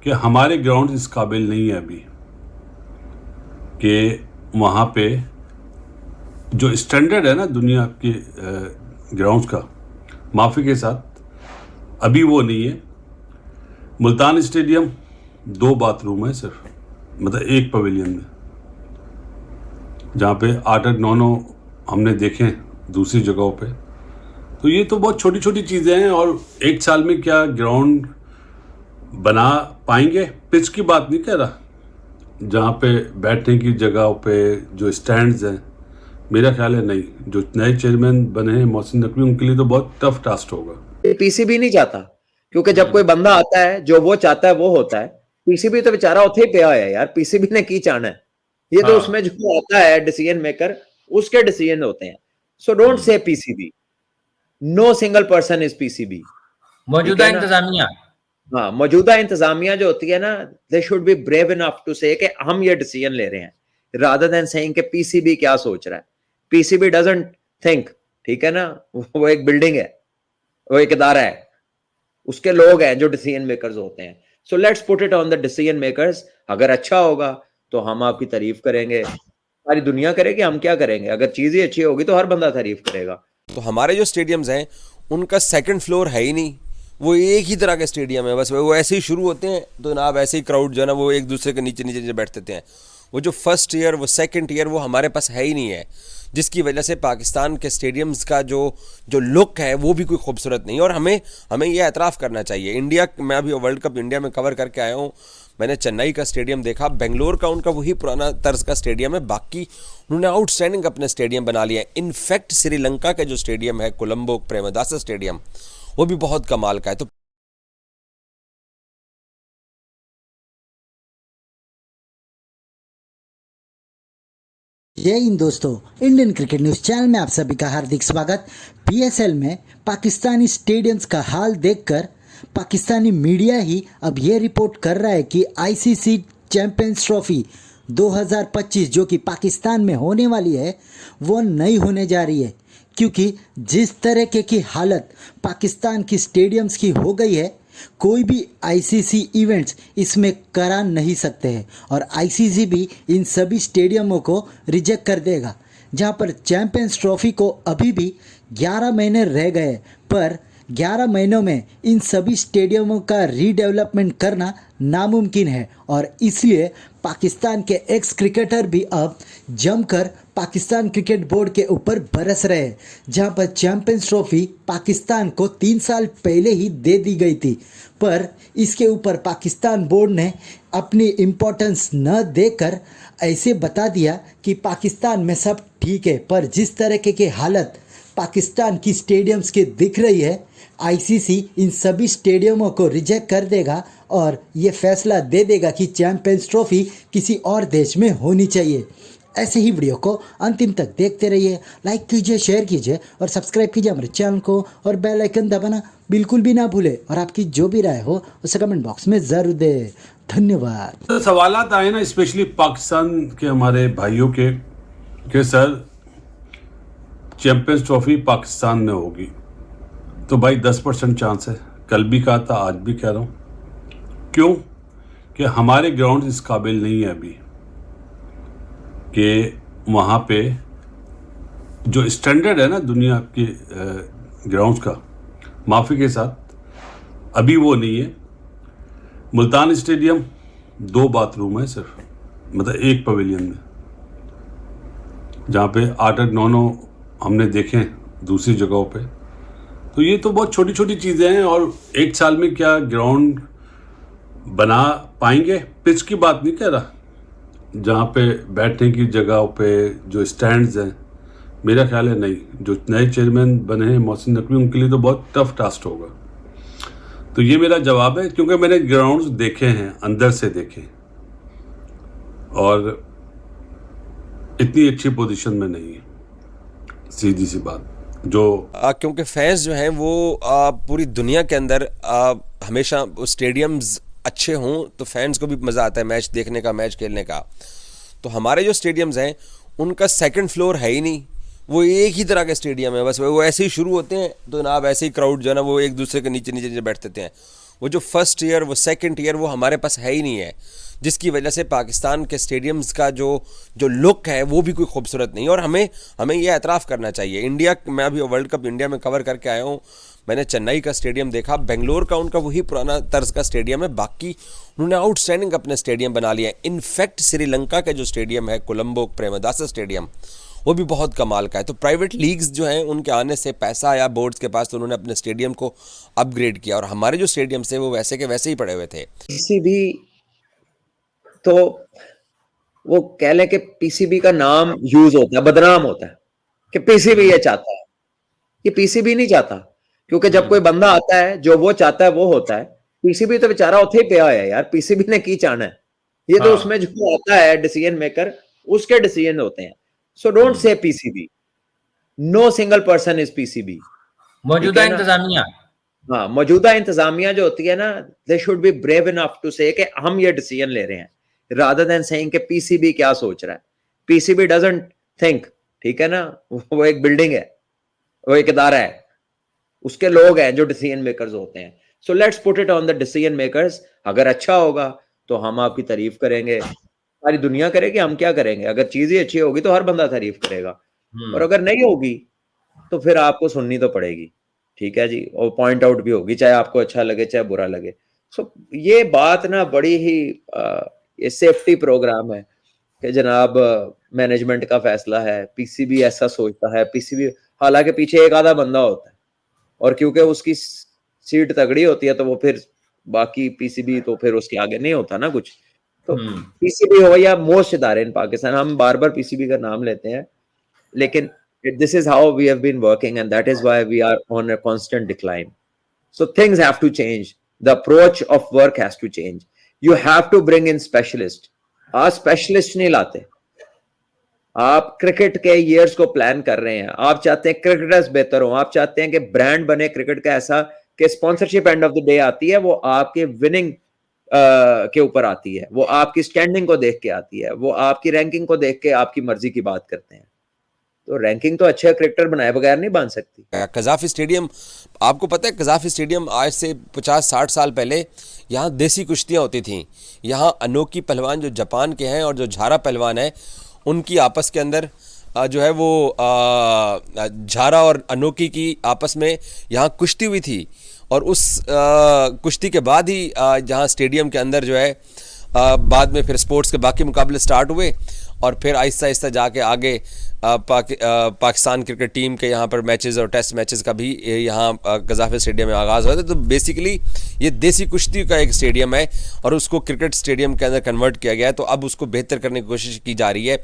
कि हमारे ग्राउंड इस काबिल नहीं है अभी कि वहाँ पे जो स्टैंडर्ड है ना दुनिया के ग्राउंड्स का, माफ़ी के साथ अभी वो नहीं है। मुल्तान स्टेडियम 2 बाथरूम है सिर्फ, मतलब एक पवेलियन में, जहाँ पे 8-9 हमने देखे दूसरी जगहों पे। तो ये तो बहुत छोटी छोटी चीज़ें हैं, और एक साल में क्या ग्राउंड बना पाएंगे? पिच की बात नहीं कह रहा, जहाँ पे बैठने की जगहों पे जो स्टैंड्स हैं, मेरा ख्याल है नहीं। जो नए चेयरमैन बने हैं मोहसिन नकवी, उनके लिए तो बहुत टफ टास्क होगा। पीसीबी नहीं चाहता, क्योंकि जब कोई बंदा आता है जो वो चाहता है वो होता है। पीसीबी तो बेचारा उथे ही पिया है यार, पीसीबी ने की चाहना है, ये तो उसमें जो आता है डिसीजन मेकर, उसके डिसीजन होते हैं। So don't say PCB, no single person is PCB. मौजूदा इंतजामिया, हाँ, मौजूदा इंतजामिया जो होती है ना, they should be brave enough to say कि हम ये डिसीजन ले रहे हैं, रादर देन सेइंग कि पीसीबी क्या सोच रहा है। पीसीबी डजंट थिंक, ठीक है ना, वो एक बिल्डिंग है, वो एक इदारा है, उसके लोग हैं जो डिसीजन मेकर्स होते हैं। So let's put it on the decision makers. अगर अच्छा होगा तो हम आपकी तारीफ करेंगे, सारी दुनिया करेगी, हम क्या करेंगे? अगर चीज ही अच्छी होगी तो हर बंदा तारीफ करेगा। तो हमारे जो स्टेडियम्स हैं उनका सेकंड फ्लोर है ही नहीं, वो एक ही तरह के स्टेडियम है, बस वो ऐसे ही शुरू होते हैं, तो जनाब ऐसे ही क्राउड जो है ना वो एक दूसरे के नीचे नीचे नीचे बैठते हैं। वो जो फर्स्ट ईयर, वो सेकंड ईयर, वो हमारे पास है ही नहीं है, जिसकी वजह से पाकिस्तान के स्टेडियम्स का जो लुक है वो भी कोई खूबसूरत नहीं है। और हमें ये एतराफ़ करना चाहिए। इंडिया, मैं अभी वर्ल्ड कप इंडिया में कवर करके आया हूँ, मैंने चेन्नई का स्टेडियम देखा, बेंगलोर का उनका वही पुराना तर्ज का स्टेडियम है, बाकी उन्होंने आउटस्टैंडिंग अपने स्टेडियम बना लिया है। इनफैक्ट श्रीलंका का जो स्टेडियम है, कोलंबो प्रेमदासा स्टेडियम, वो भी बहुत कमाल का है। तो जय हिंद दोस्तों, इंडियन क्रिकेट न्यूज़ चैनल में आप सभी का हार्दिक स्वागत। पीएसएल में पाकिस्तानी स्टेडियम्स का हाल देखकर पाकिस्तानी मीडिया ही अब ये रिपोर्ट कर रहा है कि आईसीसी चैंपियंस ट्रॉफी 2025 जो कि पाकिस्तान में होने वाली है वो नहीं होने जा रही है, क्योंकि जिस तरह की हालत पाकिस्तान की स्टेडियम्स की हो गई है, कोई भी आईसीसी इवेंट्स इसमें करा नहीं सकते हैं और आईसीसी भी इन सभी स्टेडियमों को रिजेक्ट कर देगा। जहां पर चैंपियंस ट्रॉफी को अभी भी 11 महीने रह गए, पर 11 महीनों में इन सभी स्टेडियमों का रीडेवलपमेंट करना नामुमकिन है और इसलिए पाकिस्तान के एक्स क्रिकेटर भी अब जमकर पाकिस्तान क्रिकेट बोर्ड के ऊपर बरस रहे हैं। जहां पर चैंपियंस ट्रॉफी पाकिस्तान को 3 साल पहले ही दे दी गई थी, पर इसके ऊपर पाकिस्तान बोर्ड ने अपनी इम्पोर्टेंस न देकर ऐसे बता दिया कि पाकिस्तान में सब ठीक है। पर जिस तरह की हालत पाकिस्तान की स्टेडियम्स की दिख रही है, आईसीसी इन सभी स्टेडियमों को रिजेक्ट कर देगा और ये फैसला दे देगा कि चैंपियंस ट्रॉफी किसी और देश में होनी चाहिए। ऐसे ही वीडियो को अंतिम तक देखते रहिए, लाइक कीजिए, शेयर कीजिए और सब्सक्राइब कीजिए हमारे चैनल को और बेल आइकन दबाना बिल्कुल भी ना भूले। और आपकी जो भी राय हो उसे कमेंट बॉक्स में ज़रूर दें। धन्यवाद। तो सवालात आए ना, स्पेशली पाकिस्तान के हमारे भाइयों के सर चैंपियंस ट्रॉफी पाकिस्तान में होगी, तो भाई 10% चांस है। कल भी कहा था, आज भी कह रहा हूँ। क्यों? कि हमारे ग्राउंड इस काबिल नहीं है अभी कि वहाँ पे जो स्टैंडर्ड है ना दुनिया के ग्राउंड्स का, माफ़ी के साथ अभी वो नहीं है। मुल्तान स्टेडियम 2 बाथरूम है सिर्फ, मतलब एक पवेलियन में, जहाँ पे 8-9 हमने देखे दूसरी जगहों पे। तो ये तो बहुत छोटी छोटी चीज़ें हैं, और एक साल में क्या ग्राउंड बना पाएंगे? पिच की बात नहीं कह रहा, जहाँ पे बैठने की जगहों पे जो स्टैंड्स हैं, मेरा ख्याल है नहीं। जो नए चेयरमैन बने हैं मोहसिन नकवी, उनके लिए तो बहुत टफ टास्क होगा। तो ये मेरा जवाब है, क्योंकि मैंने ग्राउंड्स देखे हैं, अंदर से देखे, और इतनी अच्छी पोजीशन में नहीं है, सीधी सी बात। जो क्योंकि फैंस जो हैं वो पूरी दुनिया के अंदर हमेशा स्टेडियम्स अच्छे हों तो फैंस को भी मज़ा आता है मैच देखने का, मैच खेलने का। तो हमारे जो स्टेडियम्स हैं उनका सेकंड फ्लोर है ही नहीं, वो एक ही तरह के स्टेडियम है, बस वो ऐसे ही शुरू होते हैं, तो जनाब ऐसे ही क्राउड जो है ना वो एक दूसरे के नीचे नीचे नीचे बैठते हैं। वो जो फर्स्ट ईयर, वो सेकंड ईयर, वो हमारे पास है ही नहीं है, जिसकी वजह से पाकिस्तान के स्टेडियम्स का जो लुक है वो भी कोई खूबसूरत नहीं है। और हमें ये एतराफ़ करना चाहिए। इंडिया, मैं अभी वर्ल्ड कप इंडिया में कवर करके आया हूँ, मैंने चेन्नई का स्टेडियम देखा, बेंगलोर का उनका वही पुराना तर्ज का स्टेडियम है, बाकी उन्होंने आउटस्टैंडिंग अपने स्टेडियम बना लिया है। इनफैक्ट श्रीलंका का जो स्टेडियम है, कोलंबो प्रेमदासा स्टेडियम, वो भी बहुत कमाल का है। तो प्राइवेट लीग्स जो हैं उनके आने से पैसा आया बोर्ड्स के पास, तो उन्होंने अपने स्टेडियम को अपग्रेड किया, और हमारे जो स्टेडियम्स हैं वो वैसे के वैसे ही पड़े हुए थे। किसी भी तो वो कह लें कि पीसीबी का नाम यूज होता है, बदनाम होता है कि पीसीबी ये चाहता है। ये पीसीबी नहीं चाहता, क्योंकि जब कोई बंदा आता है जो वो चाहता है वो होता है। पीसीबी तो बेचारा उथे ही पिया है यार, पीसीबी ने की चाहना है, ये तो उसमें जो आता है डिसीजन मेकर, उसके डिसीजन होते हैं। So don't say PCB, no single person is PCB. मौजूदा इंतजामिया, हाँ, मौजूदा इंतजामिया जो होती है ना, they should be brave enough to say कि हम ये डिसीजन ले रहे हैं, रादर देन सेइंग कि पीसीबी क्या सोच रहा है। पीसीबी डजंट थिंक, ठीक है ना, वो एक बिल्डिंग है, वो एक इदारा है, उसके लोग हैं जो डिसीजन मेकर्स होते हैं। So let's put it on the decision makers. अगर अच्छा होगा तो हम आपकी तारीफ करेंगे, सारी दुनिया करेगी, हम क्या करेंगे। अगर चीज ही अच्छी होगी तो हर बंदा तारीफ करेगा, और अगर नहीं होगी तो फिर आपको सुननी तो पड़ेगी, ठीक है जी, और पॉइंट आउट भी होगी, चाहे आपको अच्छा लगे चाहे बुरा लगे। सो ये बात ना बड़ी ही ये सेफ्टी प्रोग्राम है कि जनाब मैनेजमेंट का फैसला है, पीसीबी ऐसा सोचता है, पीसीबी, हालांकि पीछे एक आधा बंदा होता है, और क्योंकि उसकी सीट तगड़ी होती है तो वो फिर बाकी पीसीबी तो फिर उसके आगे नहीं होता ना कुछ। तो पीसीबी हो या मोस्ट इदारे इन पाकिस्तान, हम बार बार पीसीबी का नाम लेते हैं, लेकिन this is how we have been working, and that is why we are on a constant decline. So things have to change. The approach of work has to change. You have to bring in specialists. आप specialist नहीं लाते, आप cricket के years को plan कर रहे हैं, आप चाहते हैं क्रिकेटर्स बेहतर हो, आप चाहते हैं कि ब्रांड बने क्रिकेट का ऐसा कि sponsorship end of the day आती है, वो आपके विनिंग के ऊपर आती है, वो आपकी स्टैंडिंग को देख के आती है, वो आपकी रैंकिंग को देख के आपकी मर्जी की बात करते हैं। तो रैंकिंग तो अच्छे क्रिकेटर बनाए बगैर नहीं बन सकती। कज़ाफ़ी स्टेडियम, आपको पता है कज़ाफ़ी स्टेडियम आज से 50-60 साल पहले यहाँ देसी कुश्तियाँ होती थीं। यहाँ अनोखी पहलवान जो जापान के हैं और जो झारा पहलवान है, उनकी आपस के अंदर जो है वो झारा और अनोखी की आपस में यहाँ कुश्ती हुई थी, और उस कुश्ती के बाद ही जहाँ स्टेडियम के अंदर जो है बाद में फिर स्पोर्ट्स के बाकी मुकाबले स्टार्ट हुए, और फिर आहिस्ता आहिस्ता जाके आगे पाकिस्तान क्रिकेट टीम के यहाँ पर मैचेस और टेस्ट मैचेस का भी यहाँ कज़ाफ़ी स्टेडियम में आगाज़ हुआ था। तो बेसिकली ये देसी कुश्ती का एक स्टेडियम है और उसको क्रिकेट स्टेडियम के अंदर कन्वर्ट किया गया है, तो अब उसको बेहतर करने की कोशिश की जा रही है।